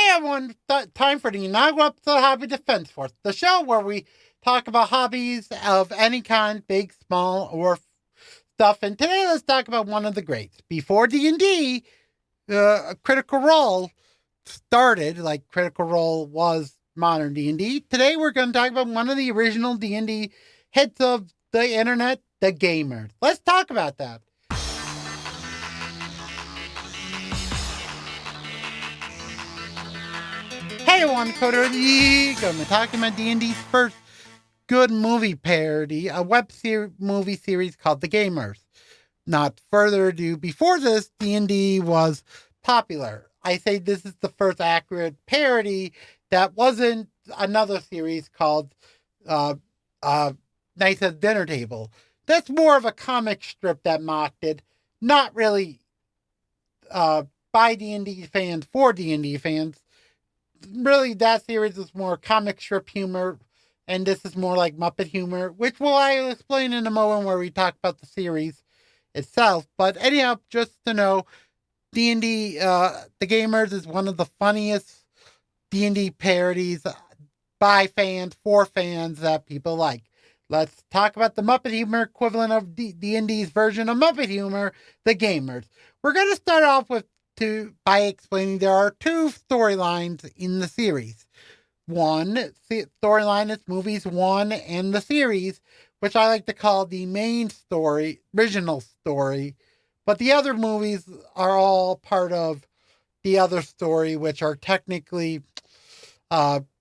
Hey everyone, time for the inaugural episode of Hobby Defense Force, the show where we talk about hobbies of any kind, big, small, or stuff. And today let's talk about one of the greats. Before D&D, Critical Role started, like Critical Role was modern D&D. Today we're going to talk about one of the original D&D hits of the internet, the gamers. Let's talk about that. Hey everyone, Coder of the League. I'm talking about D&D's first good movie parody, a movie series called The Gamers. Not further ado, before this, D&D was popular. I say this is the first accurate parody that wasn't another series called uh, Nights at Dinner Table. That's more of a comic strip that mocked it, not really by D&D fans for D&D fans. Really, that series is more comic strip humor, and this is more like Muppet humor, which I'll explain in a moment where we talk about the series itself. But anyhow, just to know, D&D, The Gamers is one of the funniest D&D parodies by fans, for fans that people like. Let's talk about the Muppet humor equivalent of D&D's version of Muppet humor, The Gamers. We're going to start off by explaining there are two storylines in the series. One storyline is movies one and the series, which I like to call the main story, original story. But the other movies are all part of the other story, which are technically,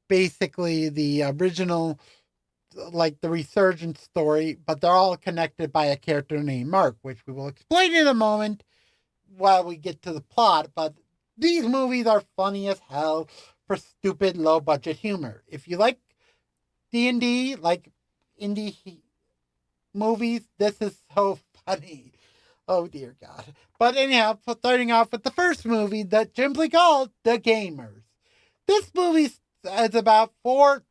basically the original, like the resurgence story, but they're all connected by a character named Mark, which we will explain in a moment while we get to the plot. But these movies are funny as hell for stupid low budget humor. If you like D&D, like indie movies, this is so funny. Oh dear God. But anyhow, starting off with the first movie that simply called The Gamers. This movie is about four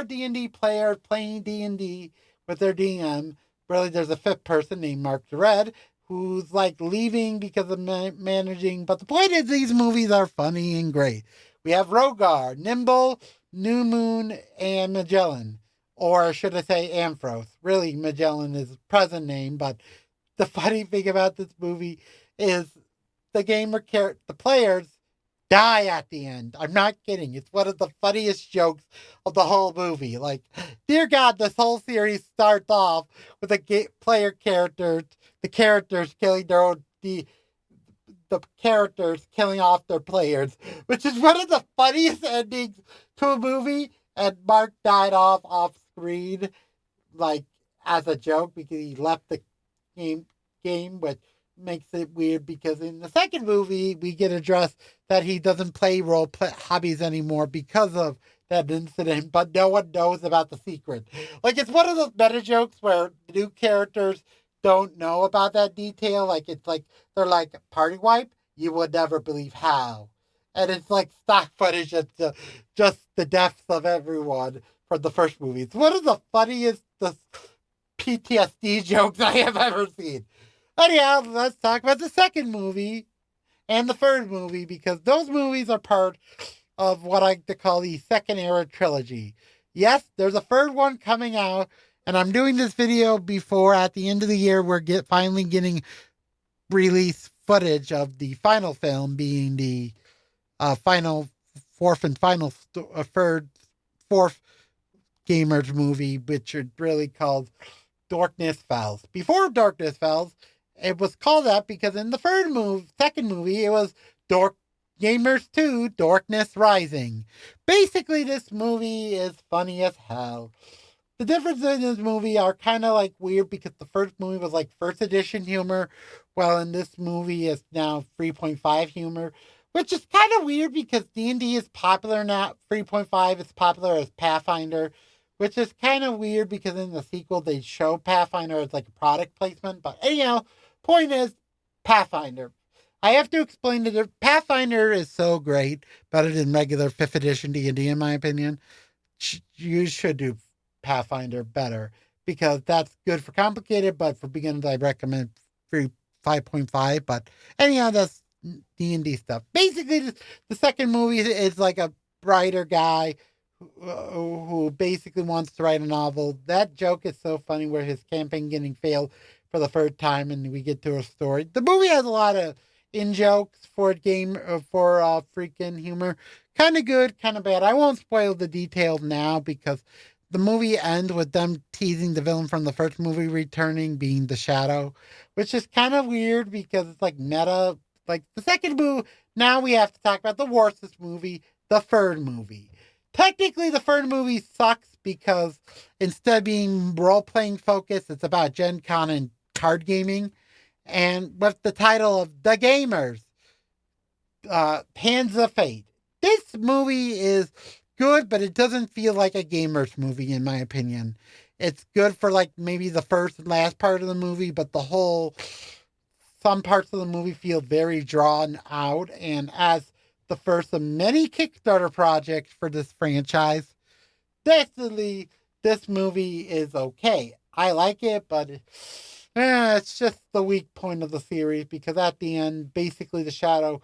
D&D players playing D&D with their DM. Really, there's a fifth person named Mark Red who's like leaving because of managing. But the point is, these movies are funny and great. We have Rogar, Nimble, New Moon, and Magellan. Or should I say Amphros? Really, Magellan is his present name, but the funny thing about this movie is the players die at the end. I'm not kidding. It's one of the funniest jokes of the whole movie. Like, dear God, this whole series starts off with the characters killing their own, the characters killing off their players, which is one of the funniest endings to a movie. And Mark died off screen, like as a joke because he left the game, which makes it weird because in the second movie we get addressed that he doesn't play hobbies anymore because of that incident, but no one knows about the secret. Like, it's one of those meta jokes where new characters don't know about that detail. Like, it's like they're like party wipe. You would never believe how, and it's like stock footage of just the deaths of everyone from the first movie. It's one of the funniest PTSD jokes I have ever seen. Anyhow, let's talk about the second movie and the third movie because those movies are part of what I like to call the second era trilogy. Yes, there's a third one coming out, and I'm doing this video before at the end of the year we're finally getting release footage of the final film being the final fourth and final fourth gamers movie, which is really called Darkness Falls. Before Darkness Falls, it was called that because in the second movie, it was Gamers 2 Darkness Rising. Basically, this movie is funny as hell. The differences in this movie are kind of like weird because the first movie was like first edition humor, while in this movie it's now 3.5 humor, which is kind of weird because D&D is popular now. 3.5 is popular as Pathfinder, which is kind of weird because in the sequel they show Pathfinder as like a product placement. But anyhow, point is Pathfinder. I have to explain that Pathfinder is so great, better than regular 5th edition D&D in my opinion. You should do Pathfinder better because that's good for complicated, but for beginners I recommend 5.5. But anyhow, that's D&D stuff. Basically, the second movie is like a writer guy who basically wants to write a novel. That joke is so funny where his campaign getting failed for the third time and we get to a story. The movie has a lot of in jokes for freaking humor. Kind of good, kind of bad. I won't spoil the details now because the movie ends with them teasing the villain from the first movie returning, being the Shadow, which is kind of weird because it's like meta. Like the second movie, now we have to talk about the worst movie, the third movie. Technically, the third movie sucks because instead of being role playing focused, it's about Gen Con and card gaming. And with the title of The Gamers, Hands of Fate. This movie is good, but it doesn't feel like a gamer's movie, in my opinion. It's good for like maybe the first and last part of the movie, but some parts of the movie feel very drawn out. And as the first of many Kickstarter projects for this franchise, definitely this movie is okay. I like it, but it's just the weak point of the series because at the end, basically the Shadow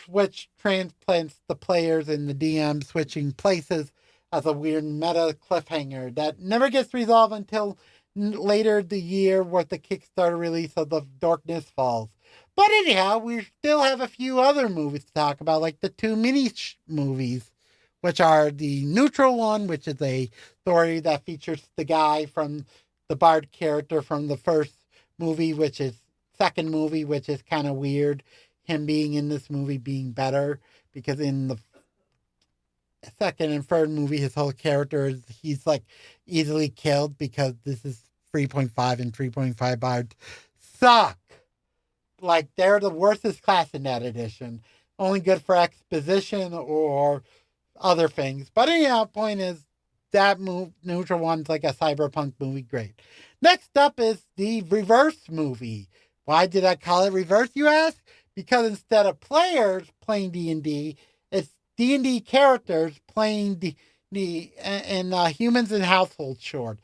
which transplants the players and the DM switching places as a weird meta cliffhanger that never gets resolved until later the year with the Kickstarter release of The Darkness Falls. But anyhow, we still have a few other movies to talk about, like the two movies, which are the neutral one, which is a story that features the guy from the Bard character from the first movie, which is second movie, which is kind of weird him being in this movie being better because in the second and third movie his whole character is he's like easily killed because this is 3.5 and 3.5 bard suck, like they're the worstest class in that edition, only good for exposition or other things. But anyhow, point is that neutral one's like a cyberpunk movie. Great. Next up is the reverse movie. Why did I call it reverse, you ask? Because instead of players playing D&D, it's D&D characters playing D&D and humans in household short.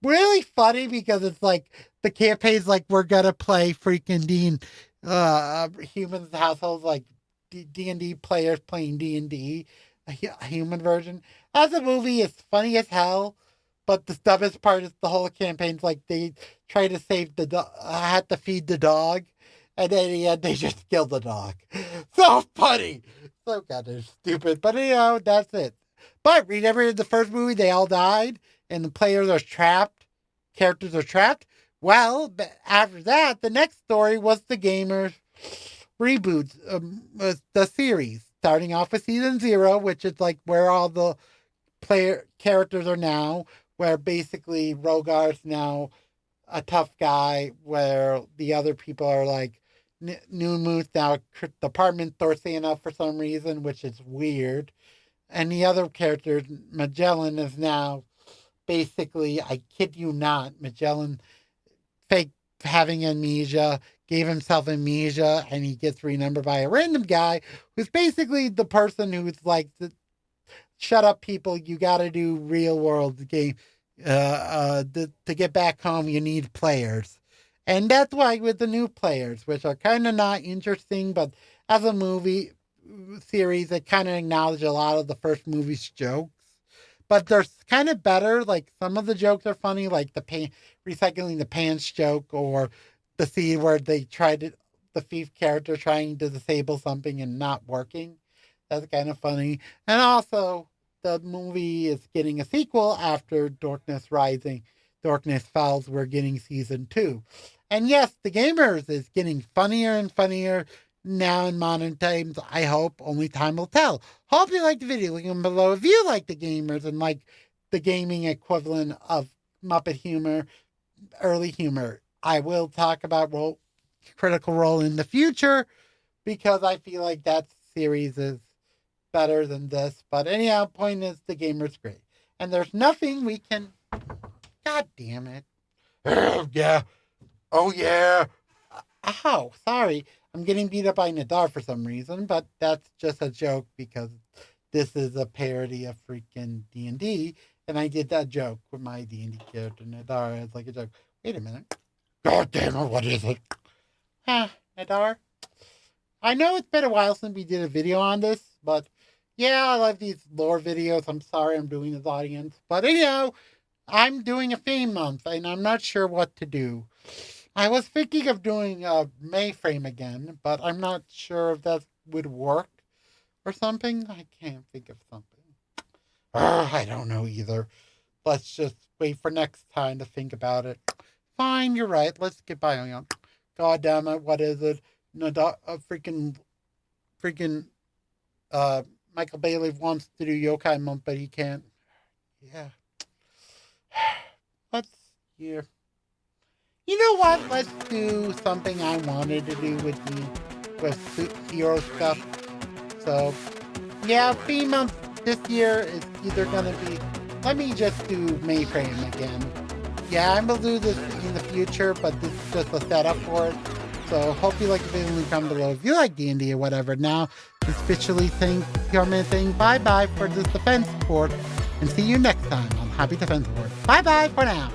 Really funny because it's like the campaign's like we're gonna play freaking humans households like D&D players playing D&D, a human version. As a movie, it's funny as hell, but the dumbest part is the whole campaign's like they try to save the dog, had to feed the dog, and then in the end they just killed the dog. So funny, so goddamn stupid. But that's it. But remember in the first movie they all died, and the players are trapped, characters are trapped. Well, after that, the next story was the gamers reboots the series, starting off with season 0, which is like where all the player characters are now, where basically Rogar's now a tough guy, where the other people are like New Moon's now department store stand for some reason, which is weird. And the other character, Magellan, is now basically, I kid you not, Magellan fake having amnesia, gave himself amnesia, and he gets renumbered by a random guy who's basically the person who's like, shut up, people, you gotta do real world game. To get back home, you need players. And that's why with the new players, which are kind of not interesting, but as a movie series, it kind of acknowledge a lot of the first movie's jokes. But they're kind of better. Like some of the jokes are funny, like recycling the pants joke, or the scene where they tried to the thief character trying to disable something and not working. That's kind of funny. And also, the movie is getting a sequel after Darkness Rising, Darkness Falls. We're getting season 2. And yes, the gamers is getting funnier and funnier now in modern times. I hope only time will tell. Hope you liked the video. Link below if you like the gamers and like the gaming equivalent of Muppet humor, early humor. I will talk about Critical Role in the future because I feel like that series is better than this. But anyhow, point is the gamer's great. And there's nothing we can. God damn it. Oh, yeah. Oh, yeah. Ow, sorry. I'm getting beat up by Nadar for some reason, but that's just a joke because this is a parody of freaking D&D, and I did that joke with my D&D character Nadar as like a joke. Wait a minute. God damn it, what is it? Nadar? I know it's been a while since we did a video on this, but yeah, I love these lore videos. I'm sorry I'm doing this audience. But anyhow, I'm doing a theme month and I'm not sure what to do. I was thinking of doing Mayframe again, but I'm not sure if that would work or something. I can't think of something. I don't know either. Let's just wait for next time to think about it. Fine, you're right. Let's get by on. God damn it, what is it? No, freaking uh Michael Bailey wants to do Yokai Month, but he can't. Yeah. Let's yeah. You know what? Let's do something I wanted to do with hero stuff. So yeah, theme month this year is either gonna be. Let me just do Mayframe again. Yeah, I'm gonna do this in the future, but this is just a setup for it. So hope you like the video. Leave down below if you like D&D or whatever. Now, officially saying bye bye for this defense support, and see you next time on Happy Defense Support. Bye bye for now.